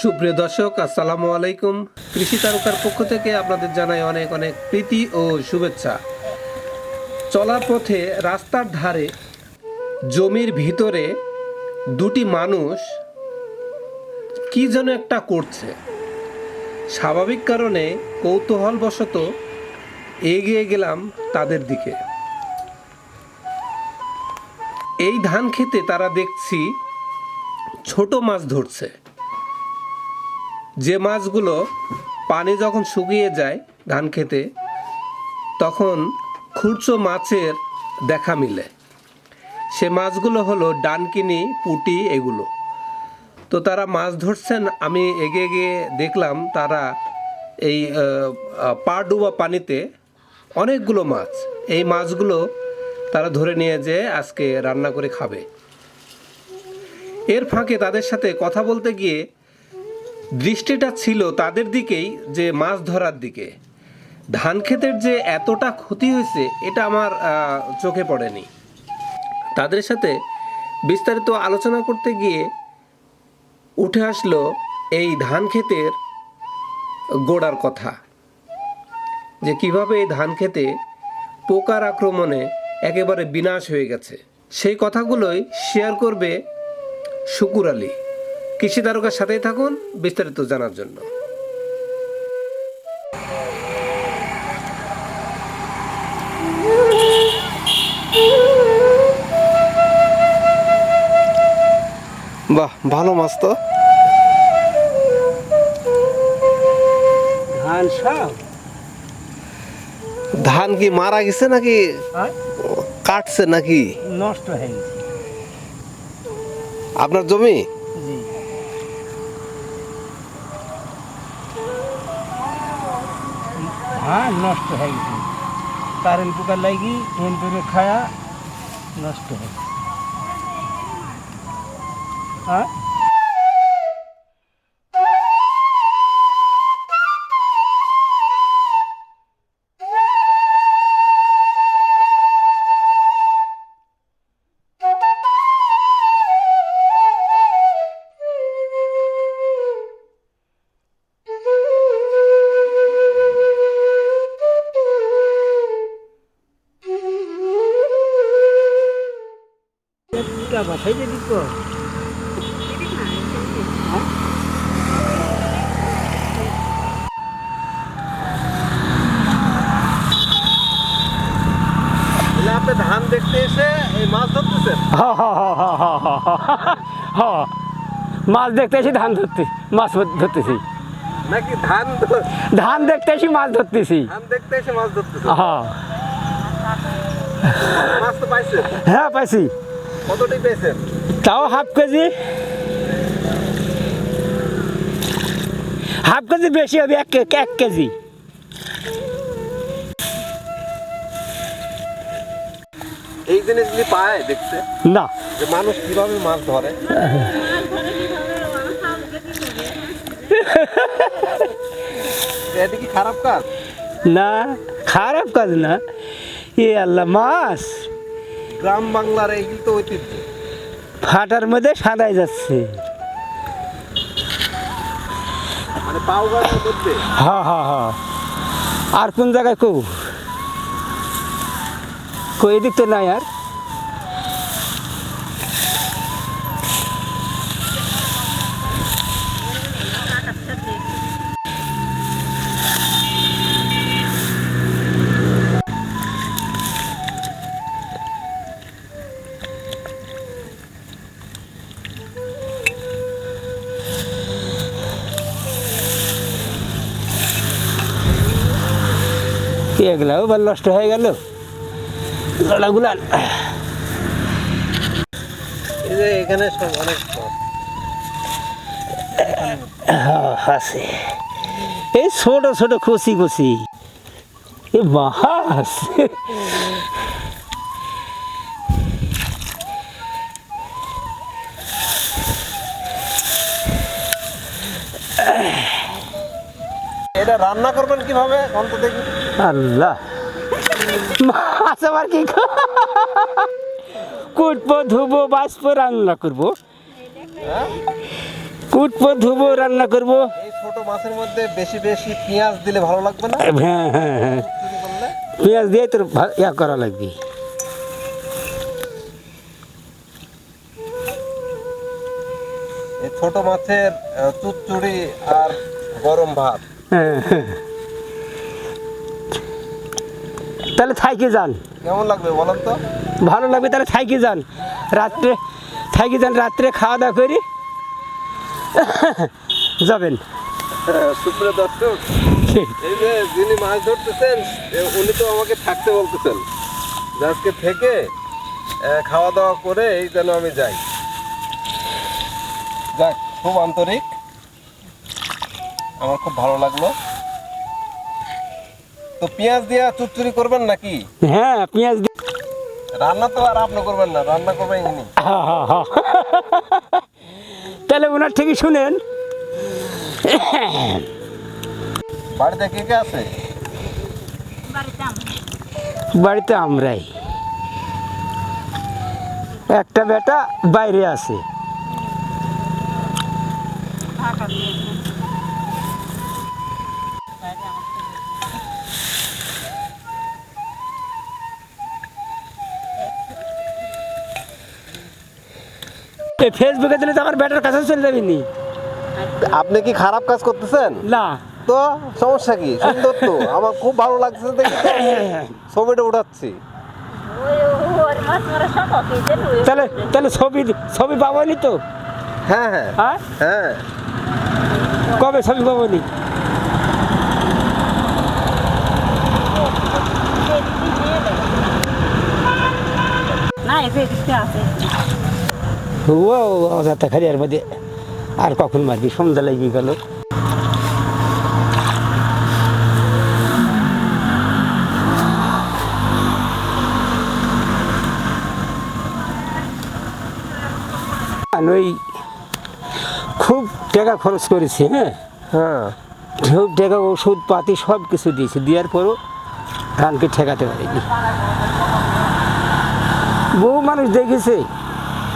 সুপ্রিয় দর্শক, আসসালামু আলাইকুম। কৃষি তারকার পক্ষ থেকে আপনাদের জানাই অনেক অনেক প্রীতি ও শুভেচ্ছা। চলার পথে রাস্তার ধারে জমির ভিতরে দুটি মানুষ কি যেন একটা করছে। স্বাভাবিক কারণে কৌতূহলবশত এগিয়ে গেলাম তাদের দিকে। এই ধান খেতে তারা দেখছি ছোট মাছ ধরছে, যে মাছগুলো পানি যখন শুকিয়ে যায় ধান খেতে তখন খুচরো মাছের দেখা মিলে। সে মাছগুলো হলো ডানকিনি, পুঁটি, এগুলো। তো তারা মাছ ধরছেন। আমি এগিয়ে গিয়ে দেখলাম তারা এই পা ডুবা পানিতে অনেকগুলো মাছ, এই মাছগুলো তারা ধরে নিয়ে যেয়ে আজকে রান্না করে খাবে। এর ফাঁকে তাদের সাথে কথা বলতে গিয়ে দৃষ্টিটা ছিল তাদের দিকেই, যে মাছ ধরার দিকে। ধান ক্ষেতের যে এতটা ক্ষতি হয়েছে এটা আমার চোখে পড়েনি। তাদের সাথে বিস্তারিত আলোচনা করতে গিয়ে উঠে আসলো এই ধান ক্ষেতের গোড়ার কথা, যে কিভাবে এই ধান ক্ষেতে পোকার আক্রমণে একেবারে বিনাশ হয়ে গেছে। সেই কথাগুলোই শেয়ার করবে শুকুর আলী। কৃষি তারকার সাথেই থাকুন বিস্তারিত জানার জন্য। বাহ, ভালো মাছ তো। ধান সব ধান কি মারা গেছে নাকি কাটছে নাকি নষ্ট হয়ে গেছে? আপনার জমি? জি, ধান নষ্ট হয়ে গেছে। কারেন্ট পোকার লাগি হেন খায়া নষ্ট হয়ে গেছে। হ্যাঁ, বাসাই যে দিব আপনি ধান দেখতে এসে এই মাছ ধরতেছেন? মাছ দেখতে এসে ধান ধরতে মাছ ধরতেছি নাকি ধান ধান দেখতে এসে মাছ ধরতেছি? ধান দেখতে এসে মাছ ধরতেছেন? মাছ তো পাইছেন? হ্যাঁ, পাইছি। কতটি পেয়েছেন? তাও হাফ কেজি বেশি হবে, এক কেজি। এই জিনিসগুলি পায় দেখতে না, যে মানুষ কিভাবে মাছ ধরে। এটা কি খারাপ কাজ? না, খারাপ কাজ না। এ আল্লাহ, মাছ গ্রাম বাংলার এইগুলি তো ঐতিহ্য। ফাটার মধ্যে সাদাই যাচ্ছে। মানে পাও গাছের মধ্যে। হ্যাঁ, আর কোন জায়গায় এদিক তো নাই আর। এগুলাও ভালো নষ্ট হয়ে গেল লড়াগুলা। এই যে এখানে সব অনেক আছে, এই ছোট ছোট কচি এ মাছ। এটা রান্না করবেন কিভাবে অন্তত দেখি? আল্লাহ, মাছ আবার কি কুটবো, ধুবো, বাঁচবো, রান্না করবো। কুটবো, ধুবো, রান্না করবো। এই ছোট মাছের মধ্যে বেশি বেশি পেঁয়াজ দিলে ভালো লাগবে না? হ্যাঁ হ্যাঁ হ্যাঁ, চুরি করলে পেঁয়াজ দিয়ে তোর ইয়া করা লাগবে। এই ছোট মাছের চুচড়ি আর গরম ভাত হ্যাঁ হ্যাঁ। তাহলে থাইকে যান, কেমন লাগবে বলেন তো? ভালো লাগবে। তাহলে থাইকে যান, রাত্রে থাইকে যান, রাত্রে খাওয়া দাওয়া করি যাবেন। সুপ্রিয় দর্শক, এই যে যিনি মাছ ধরতেছেন উনি তো আমাকে থাকতে বলতেছেন, যে আজকে থেকে খাওয়া দাওয়া করে এই যেন আমি যাই। যাক, খুব আন্তরিক, আমার খুব ভালো লাগলো। তো পেঁয়াজ দিয়া চুচুরি করবেন নাকি? হ্যাঁ পেঁয়াজ দিয়ে, রান্না তো আর আপনি করবেন না, রান্না করবেন ইনি। হ্যাঁ হ্যাঁ হ্যাঁ। তাহলে ওনার থেকে শুনেন। বাড়িতে কে কে আছে? বাড়িতে আমরাই, একটা বেটা বাইরে আছে। এই ফেসবুকে দিলে তো আমার বেটার কাছে চলে যাবি নি। আপনি কি খারাপ কাজ করতেছেন? না, তো সমস্যা কি? সুন্দর তো, আমার খুব ভালো লাগছে দেখে তো ছবিটা উঠাচ্ছি। তাহলে তাহলে ছবি ছবি পাবনি তো? হ্যাঁ হ্যাঁ হ্যাঁ, হ্যাঁ, কবে ছবি পাবনি? ও যাতে খালি আর মধ্যে আর কখন মারবি, সন্ধ্যা লেগে গেল। ওই খুব টাকা খরচ করেছি, হ্যাঁ হ্যাঁ। খুব টাকা, ওষুধ পাতি সব কিছু দিয়েছি, দেওয়ার পরও ধানকে ঠেকাতে পারিনি। বহু মানুষ দেখেছে।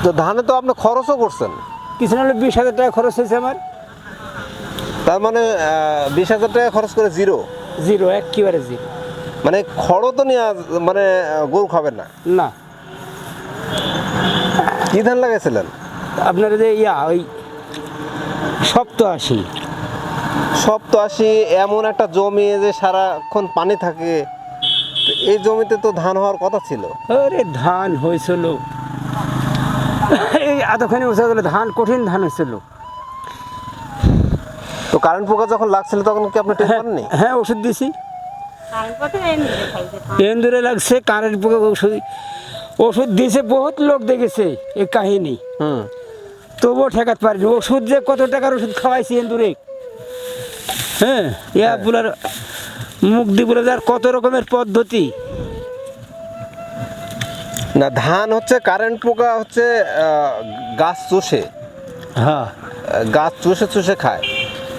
তো ধানে তো আপনি খরচও করছেন, কিছু না হলে 20,000 টাকা খরচ হয়েছে আমার। তার মানে 20,000 টাকা খরচ করে জিরো, জিরো, একেবারে জিরো। মানে খড়ও তো নিয়ে মানে গরু খাবেন না। না, কি ধান লাগাইছিলেন? আপনার যে ওই 87। 87? এমন একটা জমি যে সারাক্ষণ পানি থাকে, তো এই জমিতে তো ধান হওয়ার কথা ছিল। আরে ধান হয়েছিল, এই এতখানি উঁচা গেল ধান, কঠিন ধান হয়েছিল। তো কারেন্ট পোকা যখন লাগছিল তখন কি আপনি টের পাননি? হ্যাঁ ওষুধ দিছি, এন্দুরে লাগছে, কারেন্ট পোকা ওষুধ ওষুধ দিয়েছে, বহুত লোক দেখেছে এই কাহিনী, হুম। তবুও ঠেকাতে পারিনি। ওষুধ যে কত টাকার ওষুধ খাওয়াইছি এন্দুরে, হ্যাঁ ইয়া বলার মুখ দি বলে যার কত রকমের পদ্ধতি। না, ধান হচ্ছে কারেন্ট পোকা হচ্ছে গাছ চুষে, হ্যাঁ গাছ চুষে চুষে খায়।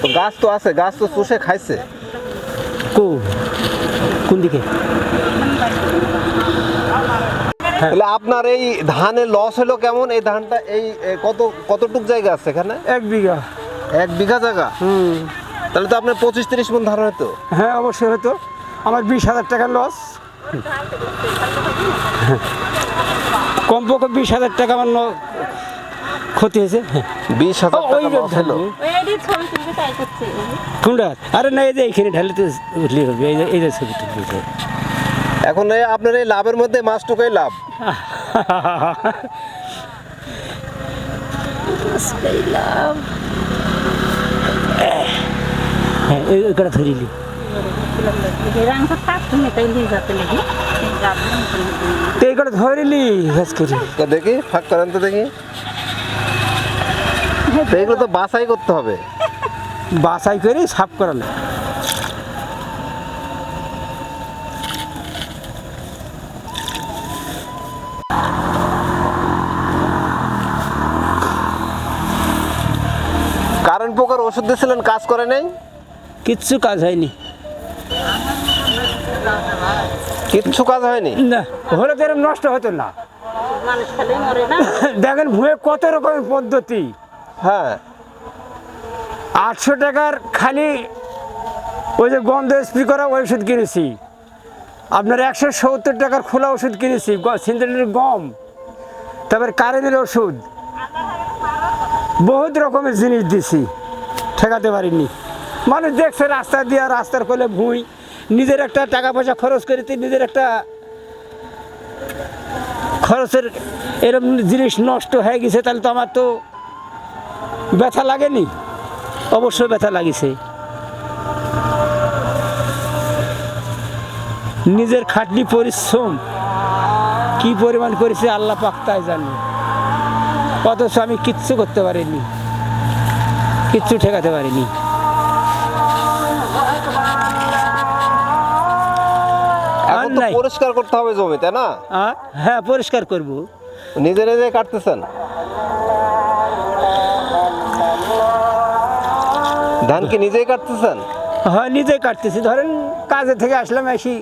তো গাছ তো আছে, গাছ তো চুষে খাইছে। কোন দিকে? তাহলে আপনার এই ধানে লস হলো কেমন? এই ধানটা এই কতটুক জায়গা আছে এখানে? 1 বিঘা। 1 বিঘা জায়গা? তাহলে তো আপনার 25-30 মণ ধান হতো। হ্যাঁ অবশ্যই হতো। আমার 20,000 টাকা লস, কমপক্ষে 20,000 টাকা আমার ক্ষতি হয়েছে। 20,000 টাকা লস হলো। কোনটা? আরে না, এই যে এইখানে ঢালে তো উঠলে হবে, এই যে ছবি তুলতে। এখন আপনার এই লাভের মধ্যে মাছটুকাই লাভ। হ্যাঁ এই কটা ধরিলি তো, এই কটা ধরিলি কাজ করি। তো দেখি ফাঁক করেন তো দেখি। তো এগুলো তো বাছাই করতে হবে। বাছাই করে সাফ করালে। কারেন্ট পোকার ওষুধ দিয়েছিলেন, কাজ করে নাই? কিচ্ছু কাজ হয়নি। কিচ্ছু কাজ হয়নি? না, হলে তো এরকম নষ্ট হতো না। দেখেন ভুঁয়ে কত রকমের পদ্ধতি। হ্যাঁ, 800 টাকার খালি ওই যে গন্ধ স্প্রে করা ওই ওষুধ কিনেছি। আপনার 170 টাকার খোলা ওষুধ কিনেছি, সিন্থেটিক গম, তারপর কারেন্টের ওষুধ, বহুত রকমের জিনিস দিছি, ঠেকাতে পারিনি। মানুষ দেখছে রাস্তা দিয়ে, রাস্তার কোলে ভুঁই, নিজের একটা টাকা পয়সা খরচ করেছি, নিজের একটা খরচের এরকম জিনিস নষ্ট হয়ে গেছে, তাহলে তো আমার তো ব্যথা লাগেনি? অবশ্যই ব্যথা লাগিছে। নিজের খাটনি পরিশ্রম কি পরিমাণ করেছে আল্লাহ পাক তাই জানে, অথচ আমি কিচ্ছু করতে পারিনি, কিচ্ছু ঠেকাতে পারিনি। এখন তো নাই। পরিষ্কার করতে হবে জমি, তাই না? হ্যাঁ, পরিষ্কার করব। নিজে নিজে কাটতেছেন ধান? কি নিজেই কাটতেছেন? হয়, নিজেই কাটতেছি। ধরেন কাজে থেকে আসলাম, এসি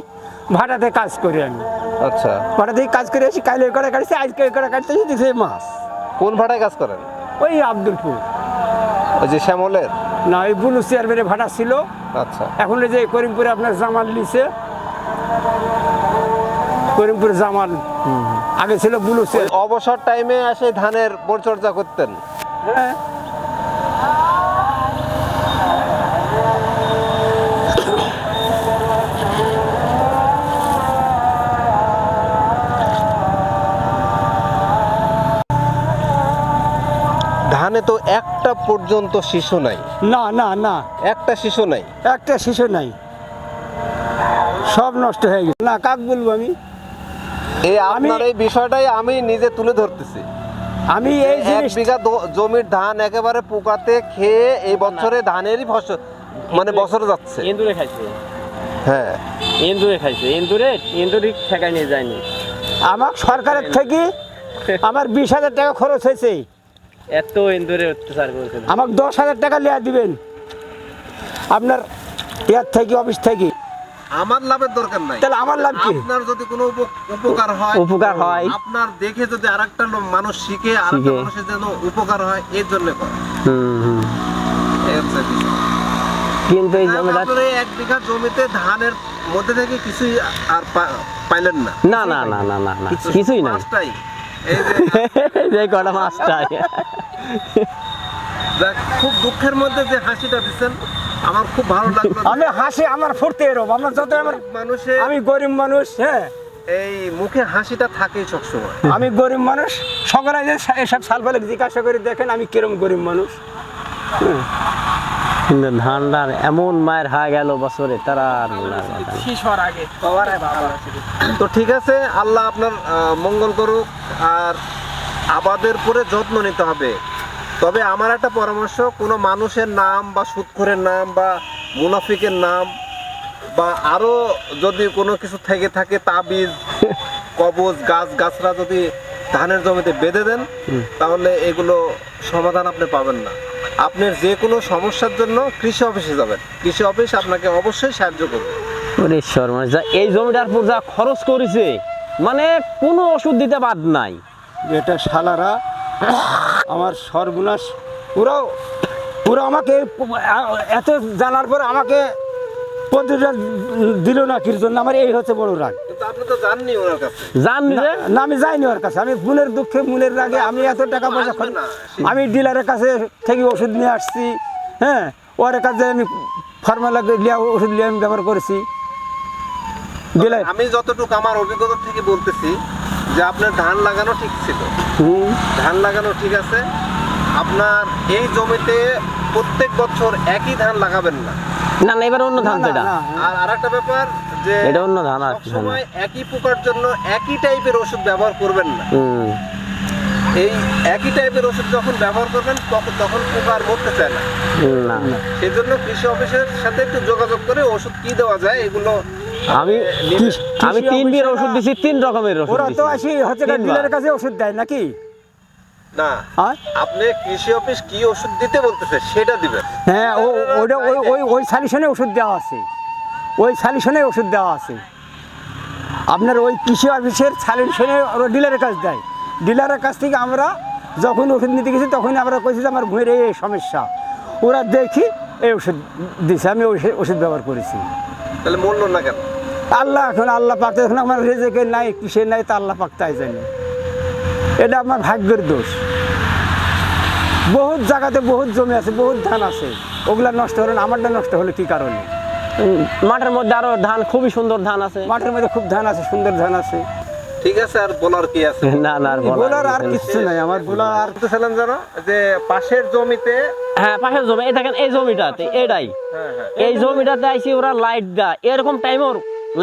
ভাটাতে কাজ করি আমি, আচ্ছা। ভাটা থেকে কাজ করে আসি, কাইলে করে কাটছি, আজকে করে কাটতেছি, দেখছি মাছ। কোন ভাটায় কাজ করেন? ওই আব্দুলপুর, ওই যে শ্যামলের? না, ওই বুলু চেয়ারম্যানের ভাটা ছিল, আচ্ছা। এখন এই যে করিমপুরে আপনার জামাল লিছে, করিমপুরে জামাল, আগে ছিল বুলু ওই চেয়ার। অবসর টাইমে এসে ধানের পরিচর্যা করতেন? হ্যাঁ, ধানে তো একটা পর্যন্ত শিশু নাই, না না না, একটা শিশু নাই। একটা শিশু নাই, সব নষ্ট হয়ে গেছে। না, কাক বলবো আমি? আপনার এই বিষয়টাই আমি নিজে তুলে ধরতেছি। আমি এই 1 জিনিস, বিঘা জমির ধান একেবারে পোকাতে খেয়ে এই বছরে ধানেরই ফসল মানে বছরে যাচ্ছে। এন্দুরে খাইছে, হ্যাঁ, এন্দুরে খাইছে, এন্দুরি ঠেকাই নিয়ে যায়নি। আমার সরকারের থেকে আমার 20,000 টাকা খরচ হয়েছে, এত এন্দুরে অত্যাচার করেছে। আমাকে 10,000 টাকা লিয়া দিবেন আপনার ইয়ার থেকে, অফিস থেকে। আমার লাভের দরকার নাই। তাহলে আমার লাভ কি? আপনার যদি কোনো উপকার হয়, উপকার হয়, আপনার দেখে যদি আরেকটা মানুষ শিখে, আরেকটা মানুষের যেন উপকার হয়, এর জন্য করে। এই হচ্ছে বিষয়। কিন্তু এই তাহলে জমিটা, আপনার এই 1 বিঘা জমিতে ধানের মধ্যে থেকে কিছুই আর পাইলেন না? না না না না না না, কিছুই নাই, মাছটাই, এই যে এই কটা মাছটাই। যাক, খুব দুঃখের মধ্যে যে হাসিটা দিচ্ছেন আমার খুব ভালো লাগলো। আমি হাসি, আমার ফুটতে এরকম, আমার যত আমার, মানুষের আমি গরিব মানুষ, হ্যাঁ, এই মুখে হাসিটা থাকেই সবসময়। আমি গরিব মানুষ। সকলে যে এসব সালফালে জিজ্ঞাসা করে দেখেন আমি কিরম গরিব মানুষ। কিন্তু ধানটার এমন মায়ের হয়ে গেল বছরে, তারা আর শিশর আগে তো ঠিক আছে, আল্লাহ আপনার মঙ্গল করুক। আর আবাদের পরে যত্ন নিতে হবে। তবে আমার একটা পরামর্শ, কোনো মানুষের নাম বা সুদখোরের নাম বা মুনাফিকের নাম বা আরো যদি কোনো কিছু থেকে থাকে, তাবিজ, কবজ, গাছরা যদি ধানের জমিতে বেঁধে দেন, তাহলে এগুলো সমাধান আপনি পাবেন না। আপনার যে কোনো সমস্যার জন্য কৃষি অফিসে যাবেন, কৃষি অফিস আপনাকে অবশ্যই সাহায্য করবে। ঈশ্বর, মানে যা এই জমিটার উপর যা খরচ করেছে, মানে কোনো ওষুধ দিতে বাদ নাই। এটা শালারা আমার সর্বনাশ। ওরা আমাকে এত জানার পর আমাকে পদ্ধতিটা দিল না কির জন্য, আমার এই হচ্ছে বড় রাগ। কিন্তু আপনি তো জাননি ওনার কাছে। জাননি যে না, আমি যাইনি ওর কাছে। আমি মনের দুঃখে, মনের রাগে আমি এত টাকা পয়সা আসবে না। আমি ডিলারের কাছে থেকে ওষুধ নিয়ে আসছি, হ্যাঁ, ওর কাছে আমি ফর্মুলা লিয়া ওষুধ লিয়ে আমি ব্যবহার করেছি। ডিলার, আমি যতটুকু আমার অভিজ্ঞতা থেকে বলতেছি যে আপনার ধান লাগানো ঠিক ছিল, ধান লাগানো ঠিক আছে। আপনার এই জমিতে প্রত্যেক বছর একই ধান লাগাবেন না। না না, এবার অন্য ধান তো এটা। আর আরেকটা ব্যাপার যে এটা অন্য ধান আর কি ধান। সময় একই পোকার জন্য একই টাইপের ওষুধ ব্যবহার করবেন না। এই একই টাইপের ওষুধ যখন ব্যবহার করবেন তখন পোকা আর মরতে চায় না। না, সেই জন্য কৃষি অফিসের সাথে একটু যোগাযোগ করে ওষুধ কি দেওয়া যায় এগুলো আমি 3 বিয়ের ওষুধ দিছি, 3 রকমের ওষুধ ওরা তো দিছি। আসি হচ্ছে ডিলারের কাছে ওষুধ দেয় নাকি? না, হ্যাঁ, আপনি কৃষি অফিস কি ওষুধ দিতে বলতেছে সেটা দিবেন। হ্যাঁ, ওইটা ওই সালিশনে ওষুধ দেওয়া আছে, ওই সালিশনে ওষুধ দেওয়া আছে। আপনার ওই কৃষি অফিসের সালিশনে ওরা ডিলারের কাছ দেয়। ডিলারের কাছ থেকে আমরা যখন ওষুধ নিতে গেছি তখন আমরা কইছি যে আমার ঘুমের এই সমস্যা। ওরা দেখি এই ওষুধ দিছে, আমি ওষুধ ব্যবহার করেছি। তাহলে মরলো না কেন? আল্লাহ এখন আল্লাহ পাক, এখন আমার রেজেকে নাই, কিসে নাই, তা আল্লাহ পাক তাই জানে। এটা আমার ভাগ্যের দোষ। বহুত জায়গাতে বহুত জমি আছে, বহুত ধান আছে, ওগুলা নষ্ট হলো না, আমারটা নষ্ট হলো কি কারণে? মাঠের মধ্যে আরো ধান, খুবই সুন্দর ধান আছে। মাঠের মধ্যে খুব ধান আছে, সুন্দর ধান আছে। ঠিক আছে, আর বলার কি আছে? না না, আর বলার আর কিছু নাই আমার, বলার আর বলতেছিলাম জানো যে পাশের জমিতে, হ্যাঁ পাশের জমি, এই দেখেন এই জমিটাতে, এটাই হ্যাঁ হ্যাঁ এই জমিটাতে আইসি ওরা লাইট দেয়া, এরকম টাইমও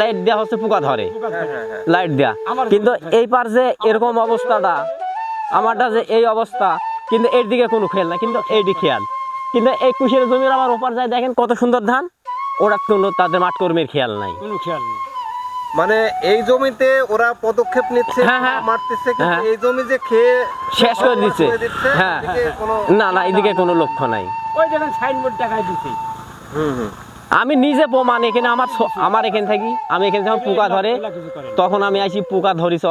লাইট দেয়া হচ্ছে, পোকা ধরে লাইট দেয়া। কিন্তু এই পার যে এরকম অবস্থাটা, আমারটা যে এই অবস্থা, কিন্তু এর দিকে কোনো খেয়াল না, কিন্তু এই দিকে খেয়াল। কিন্তু এই কুশের জমির আমার ওপার যায় দেখেন কত সুন্দর ধান, ওরা কোনো তাদের মাঠ কর্মীর খেয়াল নাই। কোনো খেয়াল নেই। মানে এই জমিতে ওরা পদক্ষেপ নিচ্ছে, হ্যাঁ, হ্যাঁ। মারতেছে, কিন্তু হ্যাঁ। এই জমি যে খেয়ে শেষ করে দিচ্ছে। হ্যাঁ, এদিকে কোনো না না, এদিকে কোনো লক্ষ্য নাই। ওই দেখেন সাইনবোর্ড দেখাই দিছি। আমি নিজে প্রমাণ, এখানে আমার এখানে থাকি, আমি এখানে যখন পোকা ধরে তখন আমি আইসি, পোকা ধরিছি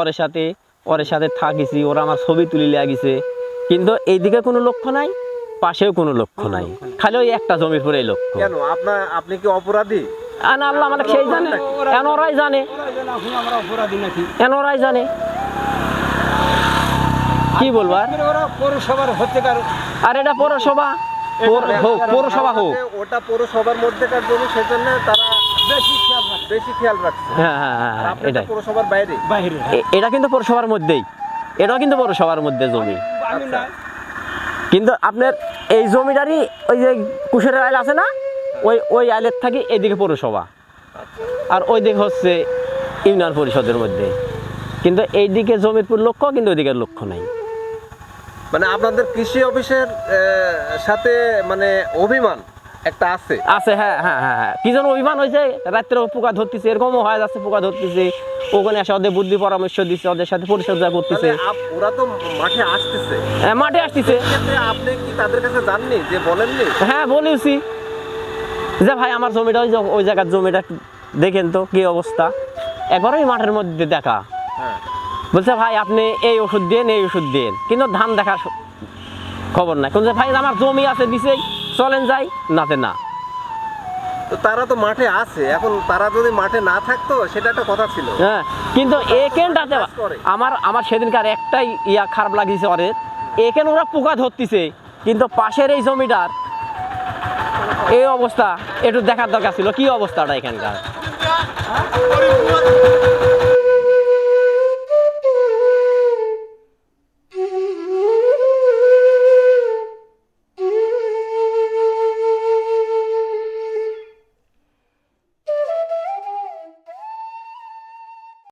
ওরের সাথে থাকিছি, ওরা আমার ছবি তুলি লাগিছে, কিন্তু এইদিকে কোনো লক্ষ্য নাই, পাশেও কোনো লক্ষ্য নাই, খালি ওই একটা জমির পরে লক্ষ্য। কেন আপনি কি অপরাধী? আর না, আল্লাহ আমাদের সেই জানে, এনরাই জানে, আমরা অপরাধী নাকি? এনরাই জানে, কি বলবো আর? ওরা পৌরসভার হতে পারে। আর এটা পৌরসভা পৌরসভা হোক, ওটা পৌরসভার মধ্যেকার জমি, সেজন্য তারা বেশি খেয়াল রাখছে। হ্যাঁ হ্যাঁ হ্যাঁ, আর আপনি তো এটাই। পৌরসভার বাইরে। বাইরে এটা কিন্তু পৌরসভার মধ্যেই, এটাও কিন্তু পৌরসভার মধ্যে জমি। আমি না, কিন্তু আপনার এই জমিটারই ওই যে কুশের আইল আছে না, ওই আইলের থাকি এইদিকে পৌরসভা, আর ওই দিকে হচ্ছে ইউনিয়ন পরিষদের মধ্যে, কিন্তু এইদিকে জমির লক্ষ্য, কিন্তু ওইদিকে লক্ষ্য নাই। মানে আপনাদের কৃষি অফিসের সাথে মানে অভিমান একটা আছে। আছে, হ্যাঁ হ্যাঁ হ্যাঁ হ্যাঁ, কি যেন অভিমান হয়েছে, রাত্রে পোকা ধরতেছে, এরকমও হয়ে যাচ্ছে, পোকা ধরতেছে, ওখানে এসে ওদের বুদ্ধি পরামর্শ দিচ্ছে, ওদের সাথে পরিচর্যা করতেছে। তাহলে ওরা তো মাঠে আসতেছে, হ্যাঁ, মাঠে আসতেছে। এক্ষেত্রে আপনি কি তাদের কাছে জাননি, যে বলেননি? হ্যাঁ বলেছি যে ভাই আমার জমিটা ওই জায়গার জমিটা দেখেন তো কি অবস্থা, একবারই মাঠের মধ্যে দেখা, হ্যাঁ। বলছে ভাই আপনি এই ওষুধ দেন, এই ওষুধ দেন, কিন্তু ধান দেখার খবর নাই। কিন্তু ভাই আমার জমি আছে দিছে, চলেন যাই, নাতে না। তো তারা তো মাঠে আছে, এখন তারা যদি মাঠে না থাকতো সেটা একটা কথা ছিল। হ্যাঁ, কিন্তু এখানটাতে আমার সেদিনকার একটাই খারাপ লাগিয়েছে, ওরে এখানে ওরা পোকা ধরতেছে, কিন্তু পাশের এই জমিটার এই অবস্থা একটু দেখার দরকার ছিল, কি অবস্থাটা এখানকার।